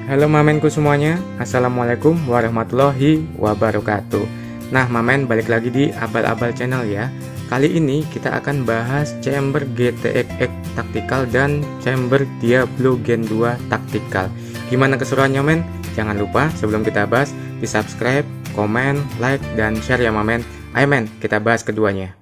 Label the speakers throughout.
Speaker 1: Halo mamenku semuanya, Assalamualaikum warahmatullahi wabarakatuh. Nah mamen, balik lagi di Abal-Abal Channel ya. Kali ini kita akan bahas chamber GTX Tactical dan chamber Diablo Gen 2 Tactical. Gimana keseruannya men? Jangan lupa sebelum kita bahas, di subscribe, komen, like, dan share ya mamen. Ayo men, kita bahas keduanya.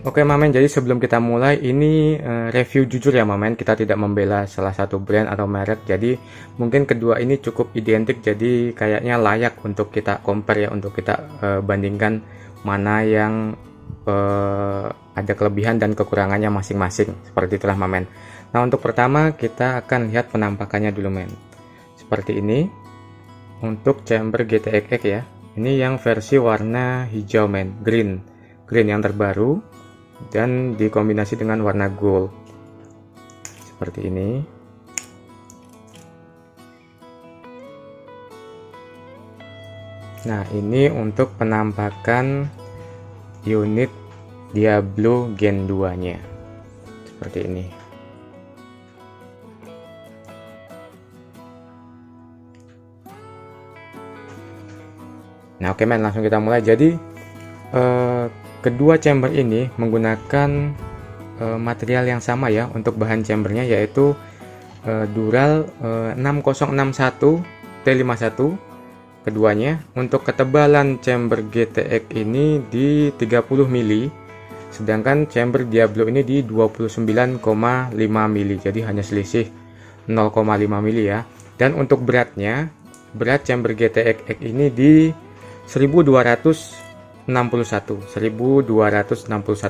Speaker 1: Oke mamen, jadi sebelum kita mulai ini review jujur ya mamen, kita tidak membela salah satu brand atau merek. Jadi mungkin kedua ini cukup identik, jadi kayaknya layak untuk kita compare ya, untuk kita bandingkan mana yang ada kelebihan dan kekurangannya masing-masing. Seperti itulah mamen. Nah untuk pertama kita akan lihat penampakannya dulu men. Seperti ini untuk chamber GTX ya. Ini yang versi warna hijau men, green yang terbaru dan dikombinasi dengan warna gold seperti ini. Nah ini untuk penampakan unit Diablo Gen 2 nya seperti ini. Nah oke men, langsung kita mulai. Jadi kedua chamber ini menggunakan material yang sama ya untuk bahan chambernya, yaitu Dural 6061 T51 keduanya. Untuk ketebalan chamber GTX ini di 30 mili, sedangkan chamber Diablo ini di 29,5 mili, jadi hanya selisih 0,5 mili ya. Dan untuk berat chamber GTX ini di 1261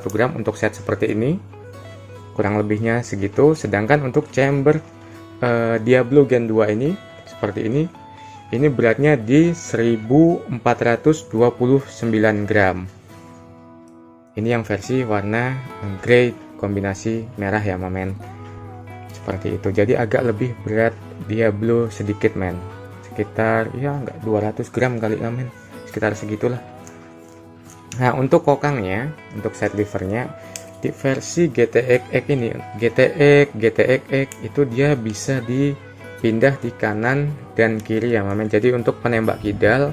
Speaker 1: gram untuk set seperti ini, kurang lebihnya segitu. Sedangkan untuk chamber Diablo Gen 2 ini seperti ini beratnya di 1429 gram. Ini yang versi warna grey kombinasi merah ya mamen, seperti itu. Jadi agak lebih berat Diablo sedikit men, sekitar ya enggak 200 gram kali ya men, sekitar segitulah. Nah untuk kokangnya, untuk side levernya di versi GTX ini, GTX itu dia bisa dipindah di kanan dan kiri ya mamen. Jadi untuk penembak kidal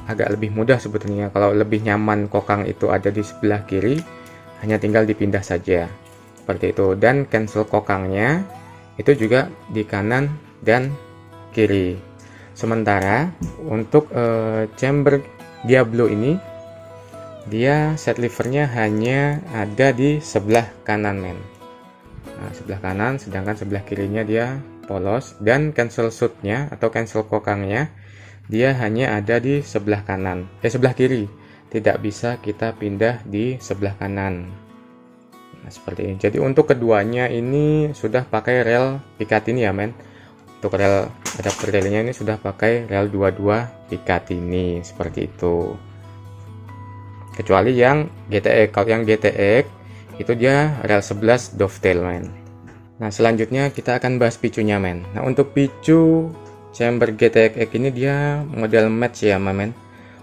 Speaker 1: agak lebih mudah sebetulnya. Kalau lebih nyaman kokang itu ada di sebelah kiri, hanya tinggal dipindah saja seperti itu. Dan cancel kokangnya itu juga di kanan dan kiri. Sementara untuk chamber Diablo ini dia set levernya hanya ada di sebelah kanan men. Nah, sebelah kanan, sedangkan sebelah kirinya dia polos. Dan cancel shootnya atau cancel kokangnya dia hanya ada di sebelah kanan, sebelah kiri. Tidak bisa kita pindah di sebelah kanan. Nah, seperti ini. Jadi untuk keduanya ini sudah pakai rel Picatinny ya men. Untuk rel adapter relnya ini sudah pakai rel 22 Picatinny seperti itu. Kecuali yang GTX. Kalau yang GTX itu dia rel 11 dovetail men. Nah selanjutnya kita akan bahas picunya men. Nah untuk picu chamber GTX ini dia model match ya men,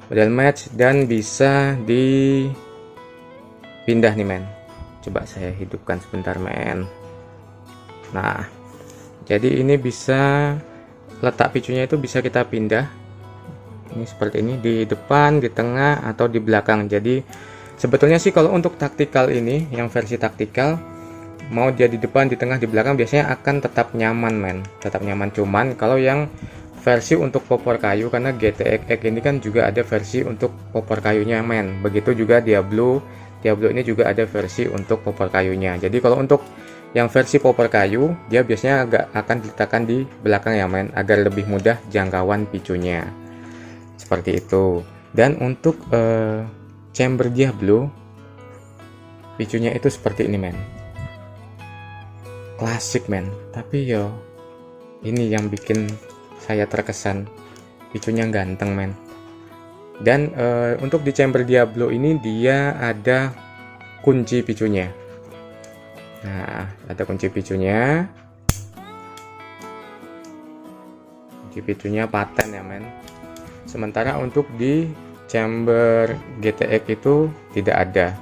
Speaker 1: model match dan bisa dipindah nih men. Coba saya hidupkan sebentar men. Nah jadi ini bisa, letak picunya itu bisa kita pindah. Ini seperti ini, di depan, di tengah, atau di belakang. Jadi sebetulnya sih kalau untuk tactical ini, yang versi tactical, mau dia di depan, di tengah, di belakang, biasanya akan tetap nyaman men, tetap nyaman. Cuman kalau yang versi untuk popor kayu, karena GTX ini kan juga ada versi untuk popor kayunya men. Begitu juga Diablo ini juga ada versi untuk popor kayunya. Jadi kalau untuk yang versi popor kayu, dia biasanya agak akan diletakkan di belakang ya men, agar lebih mudah jangkauan picunya. Seperti itu. Dan untuk chamber Diablo picunya itu seperti ini men, klasik men. Tapi yo ini yang bikin saya terkesan, picunya ganteng men. Dan untuk di chamber Diablo ini dia ada kunci picunya. Nah ada kunci picunya. kunci picunya paten ya men. Sementara untuk di chamber GTX itu tidak ada.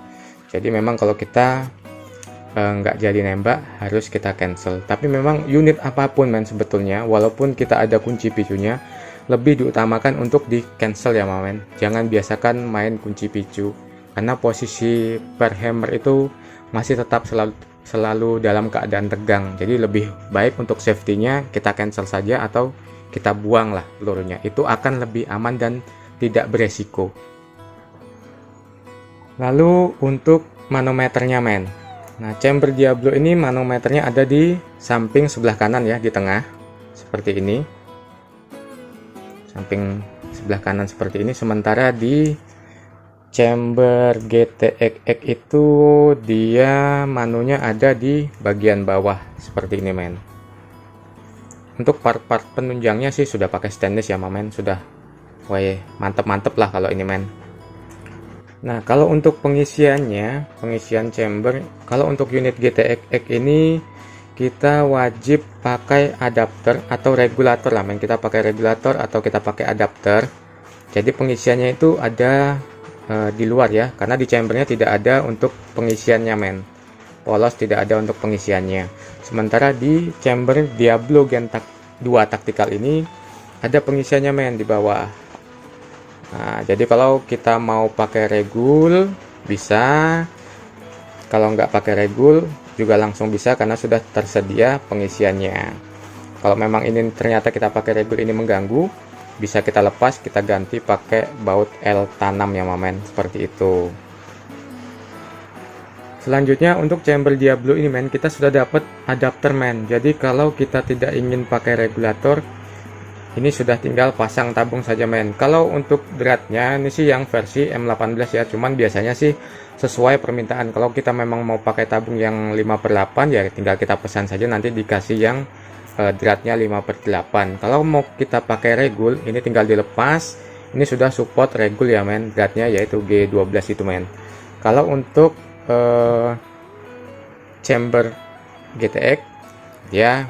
Speaker 1: Jadi memang kalau kita nggak jadi nembak harus kita cancel. Tapi memang unit apapun men sebetulnya, walaupun kita ada kunci picunya, lebih diutamakan untuk di cancel ya men. Jangan biasakan main kunci picu, karena posisi per hammer itu masih tetap selalu dalam keadaan tegang. Jadi lebih baik untuk safety-nya kita cancel saja atau kita buang lah pelurunya. Itu akan lebih aman dan tidak beresiko. Lalu untuk manometernya men. Nah, chamber Diablo ini manometernya ada di samping sebelah kanan ya, di tengah seperti ini. Samping sebelah kanan seperti ini. Sementara di chamber GTX itu dia manunya ada di bagian bawah seperti ini men. Untuk part-part penunjangnya sih sudah pakai stainless ya men, sudah mantep-mantep lah kalau ini men. Nah, kalau untuk pengisian chamber, kalau untuk unit GTX ini kita wajib pakai adapter atau regulator lah men. Kita pakai regulator atau kita pakai adapter. Jadi pengisiannya itu ada di luar ya, karena di chambernya tidak ada untuk pengisiannya men. Polos tidak ada untuk pengisiannya. Sementara di chamber Diablo Gen 2 Tactical ini ada pengisiannya men di bawah. Nah, jadi kalau kita mau pakai regul bisa, kalau nggak pakai regul juga langsung bisa karena sudah tersedia pengisiannya. Kalau memang ini ternyata kita pakai regul ini mengganggu, bisa kita lepas, kita ganti pakai baut L tanam ya men, seperti itu. Selanjutnya untuk chamber Diablo ini men, kita sudah dapat adapter men. Jadi kalau kita tidak ingin pakai regulator, ini sudah tinggal pasang tabung saja men. Kalau untuk dratnya ini sih yang versi M18 ya, cuman biasanya sih sesuai permintaan. Kalau kita memang mau pakai tabung yang 5/8 ya tinggal kita pesan saja, nanti dikasih yang dratnya 5/8. Kalau mau kita pakai regul, ini tinggal dilepas. Ini sudah support regul ya men, dratnya yaitu G12 itu men. Kalau untuk chamber GTX ya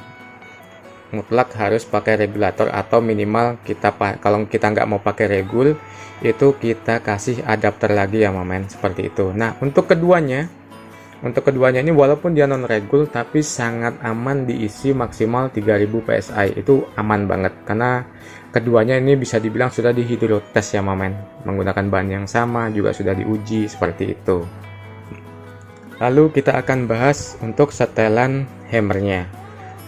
Speaker 1: mutlak harus pakai regulator, atau minimal kita kalau kita nggak mau pakai regul itu kita kasih adapter lagi ya men, seperti itu. Nah, untuk keduanya ini walaupun dia non regul tapi sangat aman diisi maksimal 3000 PSI. Itu aman banget karena keduanya ini bisa dibilang sudah di hidrotest ya men, menggunakan bahan yang sama, juga sudah diuji seperti itu. Lalu kita akan bahas untuk setelan hammernya.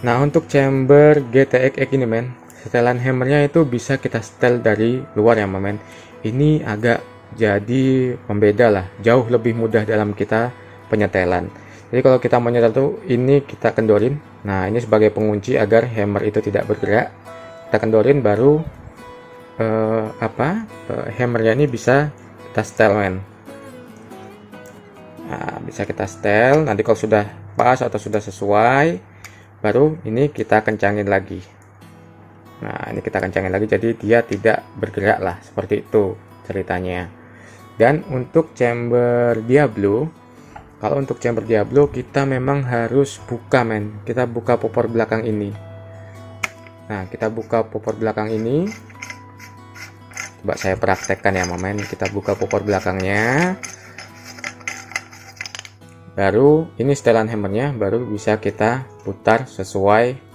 Speaker 1: Nah, untuk chamber GTX ini men, setelan hammernya itu bisa kita setel dari luar ya men. Ini agak jadi pembeda lah, jauh lebih mudah dalam kita penyetelan. Jadi kalau kita mau nyetel tuh ini kita kendorin. Nah, ini sebagai pengunci agar hammer itu tidak bergerak. Kita kendorin baru hammernya ini bisa kita setel men. Nah, bisa kita setel. Nanti kalau sudah pas atau sudah sesuai, baru ini kita kencangin lagi. Nah, ini kita kencangin lagi, jadi dia tidak bergerak lah, seperti itu ceritanya. Dan untuk chamber Diablo, kalau untuk chamber Diablo kita memang harus buka men. Kita buka popor belakang ini. Nah, kita buka popor belakang ini. Coba saya praktekkan ya men. Kita buka popor belakangnya. Baru ini setelan hammernya baru bisa kita putar sesuai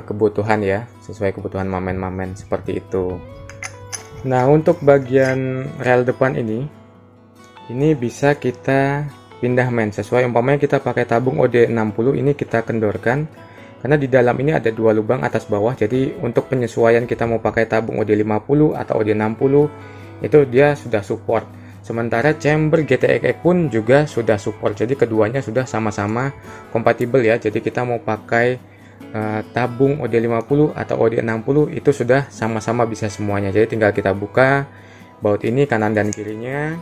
Speaker 1: kebutuhan ya, sesuai kebutuhan mamen seperti itu. Nah, untuk bagian rel depan ini bisa kita pindah men, sesuai umpamanya kita pakai tabung OD60, ini kita kendorkan karena di dalam ini ada dua lubang atas bawah. Jadi untuk penyesuaian kita mau pakai tabung OD50 atau OD60 itu dia sudah support. Sementara chamber GTX pun juga sudah support, jadi keduanya sudah sama-sama kompatibel ya. Jadi kita mau pakai tabung OD50 atau OD60 itu sudah sama-sama bisa semuanya. Jadi tinggal kita buka baut ini kanan dan kirinya,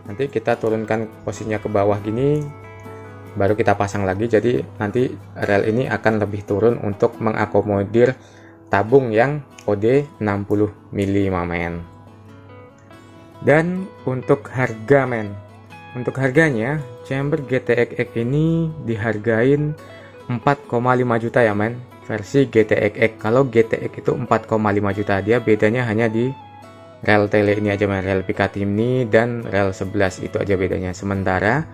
Speaker 1: nanti kita turunkan posisinya ke bawah gini, baru kita pasang lagi. Jadi nanti rel ini akan lebih turun untuk mengakomodir tabung yang OD60 mm men. Dan untuk harga men, untuk harganya chamber GTX ini dihargain 4,5 juta ya men. versi GTX. Kalau GTX itu 4,5 juta, dia bedanya hanya di rel tele ini aja, rel Picatinny dan rel 11 itu aja bedanya. Sementara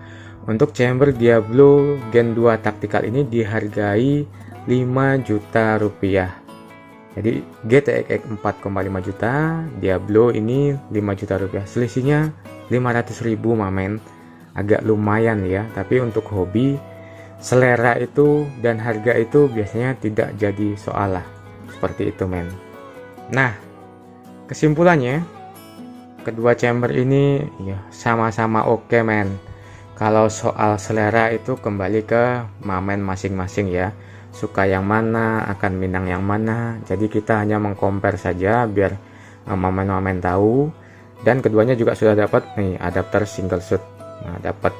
Speaker 1: untuk chamber Diablo Gen 2 Tactical ini dihargai 5 juta rupiah. Jadi GTX 4,5 juta, Diablo ini 5 juta rupiah. Selisihnya 500.000 mamen. Agak lumayan ya, tapi untuk hobi, selera itu dan harga itu biasanya tidak jadi soal lah. Seperti itu men. Nah, kesimpulannya kedua chamber ini ya sama-sama oke men. Kalau soal selera itu kembali ke mamen masing-masing ya. Suka yang mana, akan minang yang mana. Jadi kita hanya mengcompare saja biar mamen-mamen tahu. Dan keduanya juga sudah dapat nih adapter single shoot. Nah, dapat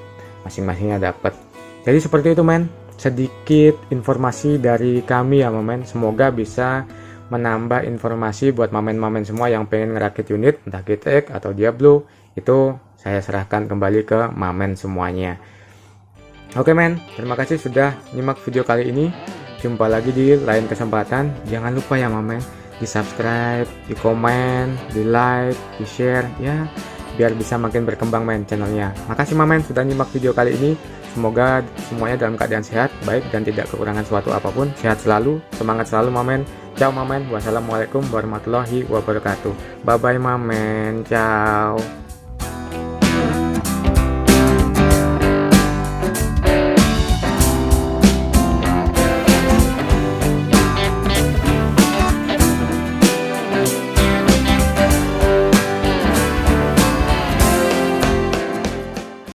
Speaker 1: masing-masingnya dapat. Jadi seperti itu men. Sedikit informasi dari kami ya mamen. Semoga bisa menambah informasi buat mamen-mamen semua yang pengen ngerakit unit entah GTX atau Diablo. Itu saya serahkan kembali ke mamen semuanya. Oke men, terima kasih sudah nyimak video kali ini. Jumpa lagi di lain kesempatan. Jangan lupa ya mamen, di subscribe, di komen, di like, di share ya, biar bisa makin berkembang men channelnya. Makasih mamen sudah nyimak video kali ini. Semoga semuanya dalam keadaan sehat, baik dan tidak kekurangan suatu apapun. Sehat selalu, semangat selalu mamen. Ciao mamen, wassalamualaikum warahmatullahi wabarakatuh. Bye bye mamen, ciao.